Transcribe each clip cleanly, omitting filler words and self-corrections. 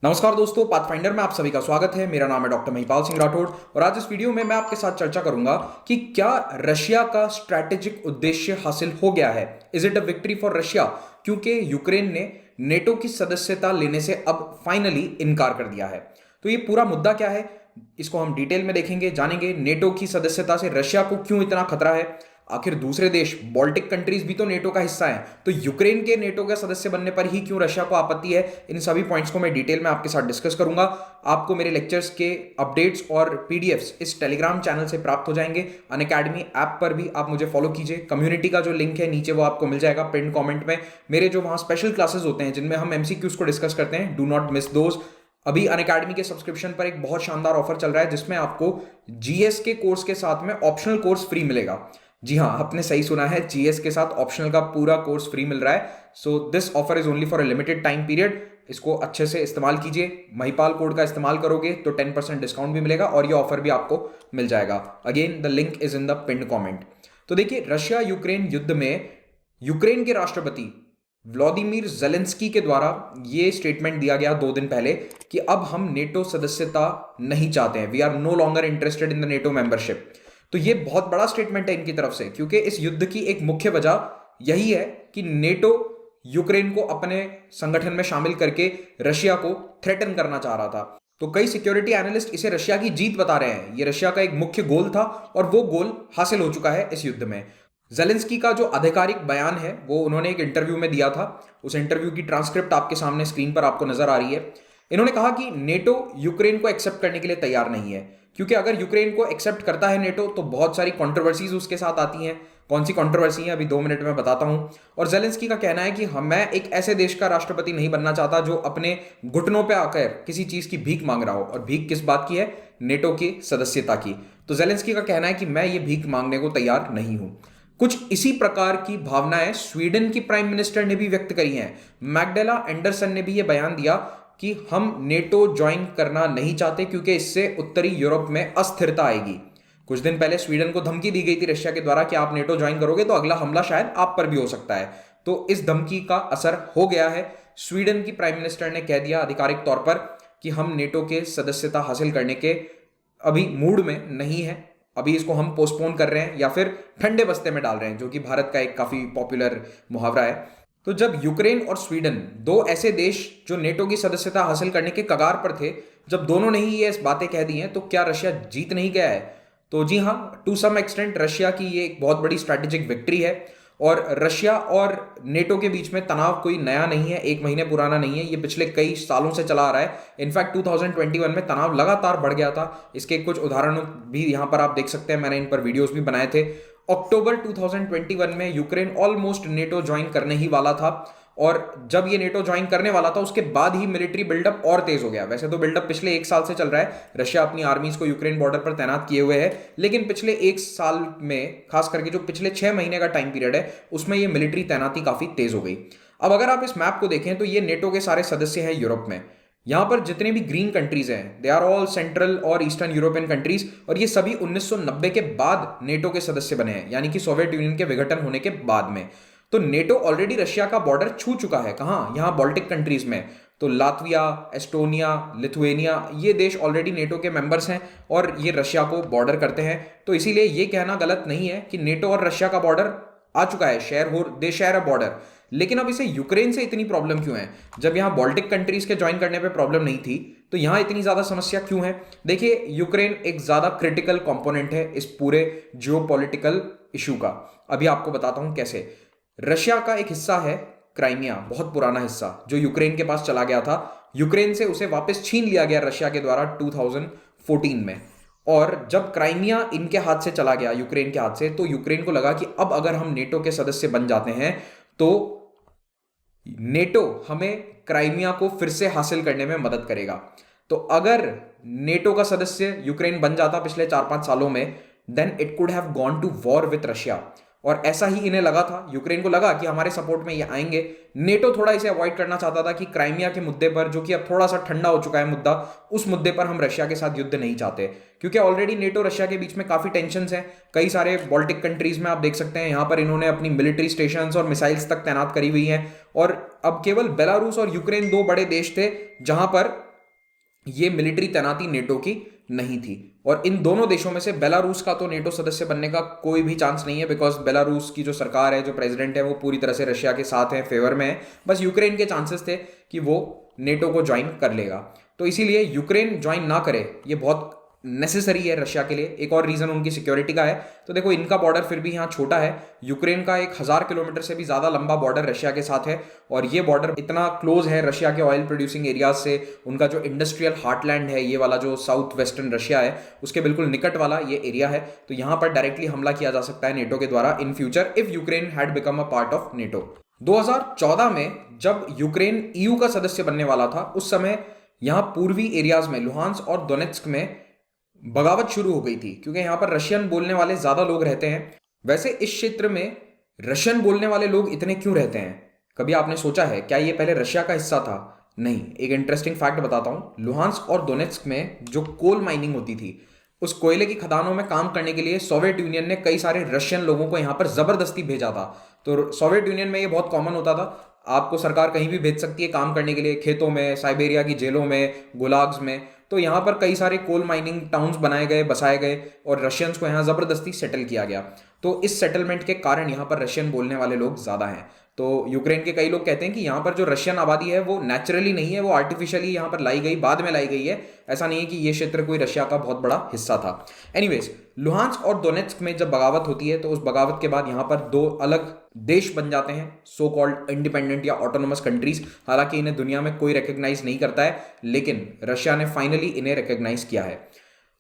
नमस्कार दोस्तों, पाथफाइंडर में आप सभी का स्वागत है। मेरा नाम है डॉक्टर महिपाल सिंह राठौड़ और आज इस वीडियो में मैं आपके साथ चर्चा करूंगा कि क्या रशिया का स्ट्रैटेजिक उद्देश्य हासिल हो गया है। Is it a victory for Russia? क्योंकि यूक्रेन ने नेटो की सदस्यता लेने से अब फाइनली इनकार कर दिया है। तो ये पूरा मुद्दा क्या है, इसको हम डिटेल में देखेंगे, जानेंगे नेटो की सदस्यता से रशिया को क्यों इतना खतरा है। आखिर दूसरे देश बॉल्टिक कंट्रीज भी तो नेटो का हिस्सा हैं, तो यूक्रेन के नेटो का सदस्य बनने पर ही क्यों रशिया को आपत्ति है। इन सभी पॉइंट्स को मैं डिटेल में आपके साथ डिस्कस करूंगा। आपको मेरे लेक्चर्स के अपडेट्स और पीडीएफ्स इस टेलीग्राम चैनल से प्राप्त हो जाएंगे। अनअकैडमी ऐप पर भी आप मुझे फॉलो कीजिए। कम्युनिटी का जो लिंक है नीचे वो आपको मिल जाएगा पिन कमेंट में। मेरे जो वहां स्पेशल क्लासेस होते हैं जिनमें हम एमसीक्यूज को डिस्कस करते हैं, डू नॉट मिस दोज। अभी अनअकैडमी के सब्सक्रिप्शन पर एक बहुत शानदार ऑफर चल रहा है जिसमें आपको जीएस के कोर्स के साथ में ऑप्शनल कोर्स फ्री मिलेगा। जी हाँ, आपने सही सुना है, जीएस के साथ ऑप्शनल का पूरा कोर्स फ्री मिल रहा है। So this offer is only for a limited time period. इसको अच्छे से इस्तेमाल कीजिए। महिपाल कोड का इस्तेमाल करोगे तो 10% डिस्काउंट भी मिलेगा और ये ऑफर भी आपको मिल जाएगा। Again the link is in the pin comment. तो देखिए, रशिया यूक्रेन युद्ध में यूक्रेन के राष्ट्रपति व्लादिमीर जेलेंस्की के द्वारा ये स्टेटमेंट दिया गया 2 दिन पहले कि अब हम नेटो सदस्यता नहीं चाहते हैं। We are no longer interested in the NATO membership. तो ये बहुत बड़ा स्टेटमेंट है इनकी तरफ से, क्योंकि इस युद्ध की एक मुख्य वजह यही है कि नेटो यूक्रेन को अपने संगठन में शामिल करके रशिया को थ्रेटन करना चाह रहा था। तो कई सिक्योरिटी एनालिस्ट इसे रशिया की जीत बता रहे हैं। ये रशिया का एक मुख्य गोल था और वो गोल हासिल हो चुका है इस युद्ध में। जेलेंस्की का जो आधिकारिक बयान है वो उन्होंने एक इंटरव्यू में दिया था। उस इंटरव्यू की ट्रांसक्रिप्ट आपके सामने स्क्रीन पर आपको नजर आ रही है। इन्होंने कहा कि नेटो यूक्रेन को एक्सेप्ट करने के लिए तैयार नहीं है, क्योंकि अगर यूक्रेन को एक्सेप्ट करता है नेटो तो बहुत सारी कंट्रोवर्सीज उसके साथ आती हैं। कौन सी कंट्रोवर्सी है अभी 2 मिनट में बताता हूं। और जेलेंस्की का कहना है कि मैं एक ऐसे देश का राष्ट्रपति नहीं बनना चाहता जो अपने घुटनों पे आकर किसी चीज की भीख मांग रहा हो। और भीख किस बात की है? नेटो की सदस्यता की। तो जेलेंस्की का कहना है कि मैं ये भीख मांगने को तैयार नहीं हूं। कुछ इसी प्रकार की भावनाएं स्वीडन की प्राइम मिनिस्टर ने भी व्यक्त करी हैं। मैग्डेला एंडरसन ने भी यह बयान दिया कि हम नेटो ज्वाइन करना नहीं चाहते क्योंकि इससे उत्तरी यूरोप में अस्थिरता आएगी। कुछ दिन पहले स्वीडन को धमकी दी गई थी रशिया के द्वारा कि आप नेटो ज्वाइन करोगे तो अगला हमला शायद आप पर भी हो सकता है। तो इस धमकी का असर हो गया है। स्वीडन की प्राइम मिनिस्टर ने कह दिया आधिकारिक तौर पर कि हम नेटो के सदस्यता हासिल करने के अभी मूड में नहीं है। अभी इसको हम पोस्टपोन कर रहे हैं या फिर ठंडे बस्ते में डाल रहे हैं, जो कि भारत का एक काफी पॉपुलर मुहावरा है। तो जब यूक्रेन और स्वीडन, 2 ऐसे देश जो नेटो की सदस्यता हासिल करने के कगार पर थे, जब दोनों ने ही ये बातें कह दी हैं, तो क्या रशिया जीत नहीं गया है? तो जी हाँ, टू सम एक्सटेंट रशिया की ये एक बहुत बड़ी स्ट्रैटेजिक विक्ट्री है। और रशिया और नेटो के बीच में तनाव कोई नया नहीं है, 1 महीने पुराना नहीं है, ये पिछले कई सालों से चला आ रहा है। इनफैक्ट 2021 में तनाव लगातार बढ़ गया था। इसके कुछ उदाहरण भी यहाँ पर आप देख सकते हैं, मैंने इन पर वीडियोस भी बनाए थे। अक्टूबर 2021 में यूक्रेन ऑलमोस्ट नेटो ज्वाइन करने ही वाला था, और जब ये नेटो ज्वाइन करने वाला था उसके बाद ही मिलिट्री बिल्डअप और तेज हो गया। वैसे तो बिल्डअप पिछले 1 साल से चल रहा है, रशिया अपनी आर्मीज को यूक्रेन बॉर्डर पर तैनात किए हुए है, लेकिन पिछले 1 साल में, खास करके जो पिछले 6 महीने का टाइम पीरियड है, उसमें ये मिलिट्री तैनाती काफी तेज हो गई। अब अगर आप इस मैप को देखें तो ये नेटो के सारे सदस्य हैं यूरोप में। यहां पर जितने भी ग्रीन कंट्रीज हैं, दे आर ऑल सेंट्रल और ईस्टर्न यूरोपियन कंट्रीज, और ये सभी 1990 के बाद नेटो के सदस्य बने हैं, यानी कि सोवियत यूनियन के विघटन होने के बाद में। तो नेटो ऑलरेडी रशिया का बॉर्डर छू चुका है। कहां? यहां बॉल्टिक कंट्रीज में। तो लातविया, एस्टोनिया, लिथुएनिया, ये देश ऑलरेडी नेटो के मेंबर्स हैं और ये रशिया को बॉर्डर करते हैं। तो इसीलिए ये कहना गलत नहीं है कि नेटो और रशिया का बॉर्डर आ चुका है, दे शेयर अ बॉर्डर। लेकिन अब इसे यूक्रेन से इतनी प्रॉब्लम क्यों है? जब यहां बॉल्टिक कंट्रीज के ज्वाइन करने पे प्रॉब्लम नहीं थी, तो यहां इतनी ज्यादा समस्या क्यों है? देखिए, यूक्रेन एक ज्यादा क्रिटिकल कंपोनेंट है इस पूरे जियोपॉलिटिकल इशू का। अभी आपको बताता हूं कैसे। रशिया का एक हिस्सा है क्राइमिया, बहुत पुराना हिस्सा, जो यूक्रेन के पास चला गया था। यूक्रेन से उसे वापस छीन लिया गया रशिया के द्वारा 2014 में। और जब क्राइमिया इनके हाथ से चला गया, यूक्रेन के हाथ से, तो यूक्रेन को लगा कि अब अगर हम नेटो के सदस्य बन जाते हैं तो नेटो हमें क्राइमिया को फिर से हासिल करने में मदद करेगा। तो अगर नेटो का सदस्य यूक्रेन बन जाता पिछले 4-5 सालों में, then it could have gone to war with Russia. और ऐसा ही इन्हें लगा था, यूक्रेन को लगा कि हमारे सपोर्ट में ये आएंगे। नेटो थोड़ा इसे अवॉइड करना चाहता था कि क्राइमिया के मुद्दे पर, जो कि अब थोड़ा सा ठंडा हो चुका है मुद्दा, उस मुद्दे पर हम रशिया के साथ युद्ध नहीं चाहते, क्योंकि ऑलरेडी नेटो रशिया के बीच में काफी टेंशंस हैं। कई सारे बॉल्टिक कंट्रीज में आप देख सकते हैं, यहां पर इन्होंने अपनी मिलिट्री स्टेशंस और मिसाइल्स तक तैनात करी हुई हैं। और अब केवल बेलारूस और यूक्रेन 2 बड़े देश थे जहां पर ये मिलिट्री तैनाती नेटो की नहीं थी। और इन दोनों देशों में से बेलारूस का तो नेटो सदस्य बनने का कोई भी चांस नहीं है, बिकॉज बेलारूस की जो सरकार है, जो प्रेसिडेंट है, वो पूरी तरह से रशिया के साथ है, फेवर में है। बस यूक्रेन के चांसेस थे कि वो नेटो को ज्वाइन कर लेगा। तो इसीलिए यूक्रेन ज्वाइन ना करे ये बहुत नेसेसरी है रशिया के लिए। एक और रीजन उनकी सिक्योरिटी का है। तो देखो, इनका बॉर्डर फिर भी यहाँ छोटा है। यूक्रेन का 1000 किलोमीटर से भी ज्यादा लंबा बॉर्डर रशिया के साथ है, और ये बॉर्डर इतना क्लोज है रशिया के ऑयल प्रोड्यूसिंग एरियाज से। उनका जो इंडस्ट्रियल हार्टलैंड है, ये वाला जो साउथ वेस्टर्न रशिया है, उसके बिल्कुल निकट वाला ये एरिया है। तो यहाँ पर डायरेक्टली हमला किया जा सकता है नेटो के द्वारा in future, if Ukraine had become a part of NATO. 2014 में जब यूक्रेन ईयू का सदस्य बनने वाला था, उस समय यहां पूर्वी एरियाज में लुहांस और दोनेत्स्क में बगावत शुरू हो गई थी, क्योंकि यहां पर रशियन बोलने वाले ज्यादा लोग रहते हैं। वैसे इस क्षेत्र में रशियन बोलने वाले लोग इतने क्यों रहते हैं? कभी आपने सोचा है क्या ये पहले रशिया का हिस्सा था? नहीं। एक इंटरेस्टिंग फैक्ट बताता हूं। लुहांस्क और दोनेत्स्क में जो कोल माइनिंग होती थी, उस कोयले की खदानों में काम करने के लिए सोवियत यूनियन ने कई सारे रशियन लोगों को यहां पर जबरदस्ती भेजा था। तो सोवियत यूनियन में ये बहुत कॉमन होता था। आपको सरकार कहीं भी भेज सकती है काम करने के लिए, खेतों में, साइबेरिया की जेलों में, गुलाग्स में। तो यहाँ पर कई सारे कोल माइनिंग टाउन्स बनाए गए, बसाए गए, और रशियंस को यहाँ जबरदस्ती सेटल किया गया। तो इस सेटलमेंट के कारण यहाँ पर रशियन बोलने वाले लोग ज्यादा हैं। तो यूक्रेन के कई लोग कहते हैं कि यहाँ पर जो रशियन आबादी है वो नेचुरली नहीं है, वो आर्टिफिशियली यहाँ पर लाई गई, बाद में लाई गई है। ऐसा नहीं है कि ये क्षेत्र कोई रशिया का बहुत बड़ा हिस्सा था। एनीवेज, लुहांस्क और दोनेत्स्क में जब बगावत होती है, तो उस बगावत के बाद यहाँ पर दो अलग देश बन जाते हैं, सो कॉल्ड इंडिपेंडेंट या ऑटोनोमस कंट्रीज। हालांकि इन्हें दुनिया में कोई रिकॉग्नाइज नहीं करता है, लेकिन रशिया ने फाइनली इन्हें रिकॉग्नाइज किया है।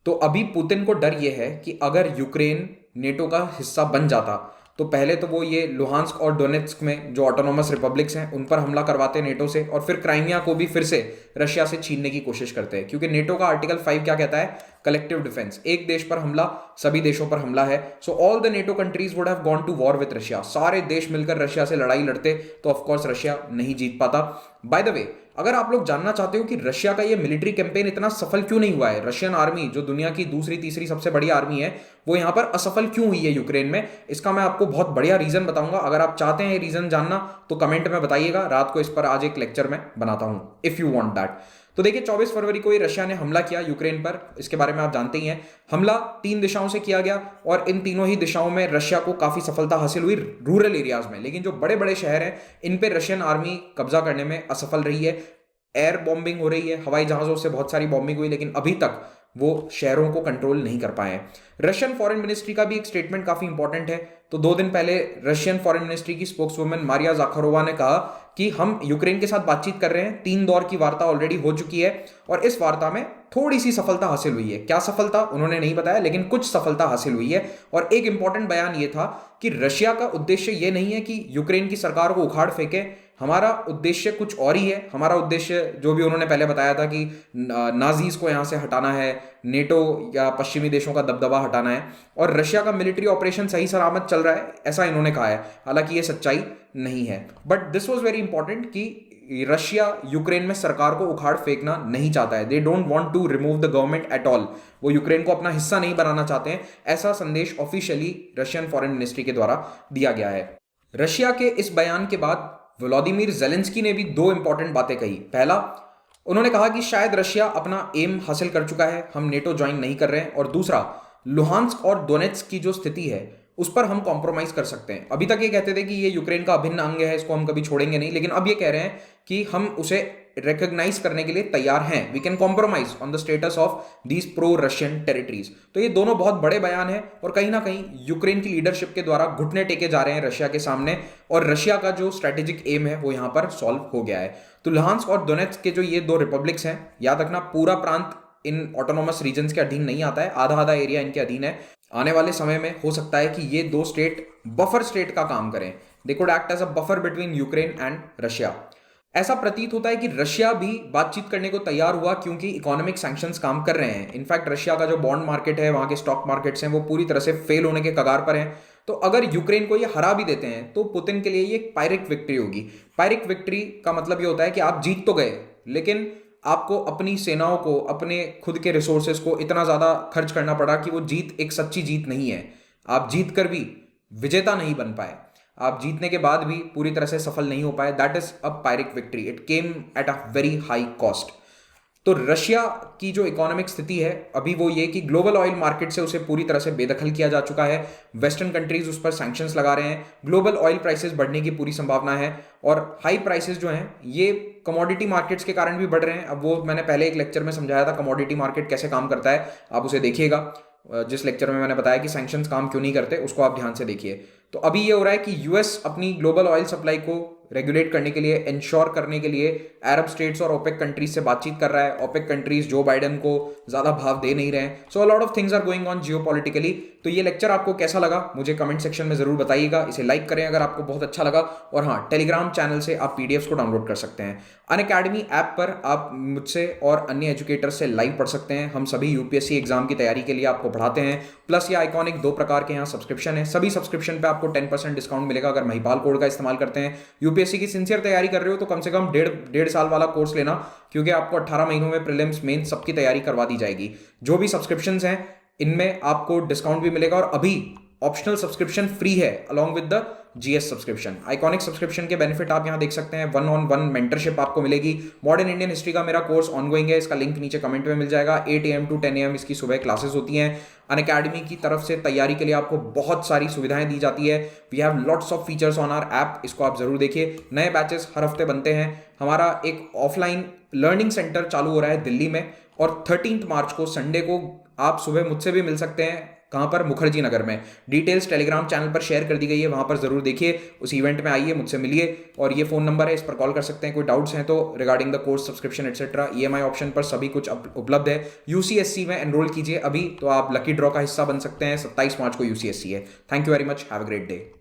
तो अभी पुतिन को डर यह है कि अगर यूक्रेन नेटो का हिस्सा बन जाता, तो पहले तो वो ये लुहांस्क और डोनेत्स्क में जो ऑटोनोमस रिपब्लिक्स हैं उन पर हमला करवाते नेटो से, और फिर क्राइमिया को भी फिर से रशिया से छीनने की कोशिश करते हैं। क्योंकि नेटो का आर्टिकल 5 क्या कहता है? Collective defence. एक देश पर हमला सभी देशों पर हमला है। So all the NATO countries would have gone to war with Russia. सारे देश मिलकर रशिया से लड़ाई लड़ते, तो ऑफकोर्स रशिया नहीं जीत पाता। बाय द वे, अगर आप लोग जानना चाहते हो कि रशिया का ये मिलिट्री कैंपेन इतना सफल क्यों नहीं हुआ है, रशियन आर्मी जो दुनिया की दूसरी तीसरी सबसे बड़ी आर्मी है, वो यहां पर असफल क्यों हुई है यूक्रेन में, इसका मैं आपको बहुत बढ़िया रीजन बताऊंगा। अगर आप चाहते हैं ये रीजन जानना तो कमेंट में बताइएगा। रात को इस पर आज एक लेक्चर में बनाता हूं, इफ यू वांट दैट। तो देखिए, 24 फरवरी को ये रशिया ने हमला किया यूक्रेन पर। इसके बारे में आप जानते ही हैं। हमला 3 दिशाओं से किया गया, और इन तीनों ही दिशाओं में रशिया को काफी सफलता हासिल हुई रूरल एरियाज में। लेकिन जो बड़े बड़े शहर हैं, इन पे रशियन आर्मी कब्जा करने में असफल रही है। एयर बॉम्बिंग हो रही है, हवाई जहाजों से बहुत सारी बॉम्बिंग हुई, लेकिन अभी तक वो शहरों को कंट्रोल नहीं कर पाए। रशियन फॉरेन मिनिस्ट्री का भी एक स्टेटमेंट काफी इंपॉर्टेंट है। तो 2 दिन पहले रशियन फॉरेन मिनिस्ट्री की स्पोक्सवुमन मारिया जाखारोवा ने कहा कि हम यूक्रेन के साथ बातचीत कर रहे हैं, 3 दौर की वार्ता ऑलरेडी हो चुकी है, और इस वार्ता में थोड़ी सी सफलता हासिल हुई है। क्या सफलता उन्होंने नहीं बताया, लेकिन कुछ सफलता हासिल हुई है। और एक इंपॉर्टेंट बयान यह था कि रशिया का उद्देश्य यह नहीं है कि यूक्रेन की सरकार को उखाड़ फेंके। हमारा उद्देश्य कुछ और ही है। हमारा उद्देश्य, जो भी उन्होंने पहले बताया था कि नाजीज को यहां से हटाना है, नेटो या पश्चिमी देशों का दबदबा हटाना है, और रशिया का मिलिट्री ऑपरेशन सही सलामत चल रहा है, ऐसा इन्होंने कहा है। हालांकि ये सच्चाई नहीं है, but this was very important कि रशिया यूक्रेन में सरकार को उखाड़ फेंकना नहीं चाहता है। They don't want to remove the government at all. वो यूक्रेन को अपना हिस्सा नहीं बनाना चाहते हैं। ऐसा संदेश ऑफिशियली रशियन फॉरेन मिनिस्ट्री के द्वारा दिया गया है। रशिया के इस बयान के बाद व्लादिमीर जेलेंस्की ने भी 2 इंपॉर्टेंट बातें कही। पहला, उन्होंने कहा कि शायद रशिया अपना एम हासिल कर चुका है, हम नेटो ज्वाइन नहीं कर रहे हैं। और दूसरा, लुहांस्क और डोनेट्स्क की जो स्थिति है उस पर हम कॉम्प्रोमाइज कर सकते हैं। अभी तक ये कहते थे कि ये यूक्रेन का अभिन्न अंग है, इसको हम कभी छोड़ेंगे नहीं, लेकिन अब ये कह रहे हैं कि हम उसे रिकॉग्नाइज करने के लिए तैयार हैं। We can compromise on the status of these pro Russian territories. तो ये दोनों बहुत बड़े बयान हैं, और कहीं ना कहीं यूक्रेन की लीडरशिप के द्वारा घुटने टेके जा रहे हैं रशिया के सामने, और रशिया का जो स्ट्रेटेजिक एम है वो यहां पर सॉल्व हो गया है। तो लुहांस्क और डोनेट्स्क के जो ये 2 रिपब्लिक्स हैं, याद रखना पूरा प्रांत इन ऑटोनोमस रीजन्स के अधीन नहीं आता है, आधा आधा एरिया इनके अधीन है। आने वाले समय में हो सकता है कि ये 2 स्टेट बफर स्टेट का काम करें। They could act as a buffer between Ukraine and Russia. ऐसा प्रतीत होता है कि रशिया भी बातचीत करने को तैयार हुआ, क्योंकि इकोनॉमिक सैंक्शंस काम कर रहे हैं। इनफैक्ट रशिया का जो बॉन्ड मार्केट है, वहां के स्टॉक मार्केट्स हैं, वो पूरी तरह से फेल होने के कगार पर हैं। तो अगर यूक्रेन को ये हरा भी देते हैं, तो पुतिन के लिए ये एक पायरिक विक्ट्री होगी। पायरिक विक्ट्री का मतलब ये होता है कि आप जीत तो गए, लेकिन आपको अपनी सेनाओं को, अपने खुद के रिसोर्सेज को इतना ज्यादा खर्च करना पड़ा कि वो जीत एक सच्ची जीत नहीं है। आप जीत कर भी विजेता नहीं बन पाए, आप जीतने के बाद भी पूरी तरह से सफल नहीं हो पाए। That is a पायरिक victory. It came at a very high cost. तो रशिया की जो इकोनॉमिक स्थिति है अभी वो ये कि ग्लोबल ऑयल मार्केट से उसे पूरी तरह से बेदखल किया जा चुका है। वेस्टर्न कंट्रीज उस पर सैंक्शंस लगा रहे हैं। ग्लोबल ऑयल प्राइसेस बढ़ने की पूरी संभावना है और हाई प्राइसेस जो हैं ये कमोडिटी मार्केट्स के कारण भी बढ़ रहे हैं। अब वो मैंने पहले एक लेक्चर में समझाया था कमोडिटी मार्केट कैसे काम करता है, आप उसे देखिएगा। जिस लेक्चर में मैंने बताया कि सैंक्शंस काम क्यों नहीं करते उसको आप ध्यान से देखिए। तो अभी ये हो रहा है कि यूएस अपनी ग्लोबल ऑयल सप्लाई को रेगुलेट करने के लिए, इंश्योर करने के लिए अरब स्टेट्स और ओपेक कंट्रीज से बातचीत कर रहा है। ओपेक कंट्रीज जो बाइडेन को ज्यादा भाव दे नहीं रहे हैं। So a lot of things are going on geopolitically. तो ये लेक्चर आपको कैसा लगा मुझे कमेंट सेक्शन में जरूर बताइएगा। इसे लाइक करें अगर आपको बहुत अच्छा लगा। और हाँ, टेलीग्राम चैनल से आप पीडीएफ्स को डाउनलोड कर सकते हैं। अनअकैडमी ऐप पर आप मुझसे और अन्य एजुकेटर्स से लाइव पढ़ सकते हैं। हम सभी यूपीएससी एग्जाम की तैयारी के लिए आपको पढ़ाते हैं। प्लस ये आइकॉनिक 2 प्रकार के यहाँ सब्सक्रिप्शन है। सभी सब्सक्रिप्शन पे आपको 10% डिस्काउंट मिलेगा अगर महिपाल कोड का इस्तेमाल करते हैं। यूपीएससी की सिंसियर तैयारी कर रहे हो तो कम से कम डेढ़ साल वाला कोर्स लेना, क्योंकि आपको 18 महीनों में प्रीलिम्स मेन सबकी तैयारी करवा दी जाएगी। जो भी सब्सक्रिप्शंस हैं इनमें आपको डिस्काउंट भी मिलेगा और अभी ऑप्शनल सब्सक्रिप्शन फ्री है along with the GS subscription. Iconic subscription के बेनिफिट आप यहां देख सकते हैं। 1-on-1 मेंटरशिप आपको मिलेगी। मॉडर्न इंडियन हिस्ट्री का मेरा कोर्स ऑनगोइंग है, इसका लिंक नीचे कमेंट में मिल जाएगा। 8 AM to 10 AM इसकी सुबह क्लासेस होती हैं। अनअकैडमी की तरफ से तैयारी के लिए आपको बहुत सारी सुविधाएं दी जाती है। We have lots of features on our app, इसको आप जरूर देखिए। नए बैचेस हर हफ्ते बनते हैं। हमारा एक ऑफलाइन लर्निंग सेंटर चालू हो रहा है दिल्ली में और 13 मार्च को संडे को आप सुबह मुझसे भी मिल सकते हैं। कहाँ पर? मुखर्जी नगर में। डिटेल्स टेलीग्राम चैनल पर शेयर कर दी गई है, वहां पर जरूर देखिए। उस इवेंट में आइए, मुझसे मिलिए। और ये फोन नंबर है, इस पर कॉल कर सकते हैं। कोई डाउट्स हैं तो regarding the course subscription etcetera. EMI option पर सभी कुछ उपलब्ध है। यूसीएससी में एनरोल कीजिए अभी, तो आप लकी ड्रॉ का हिस्सा बन सकते हैं। 27 मार्च को यूसीएससी है। Thank you very much, have a great day.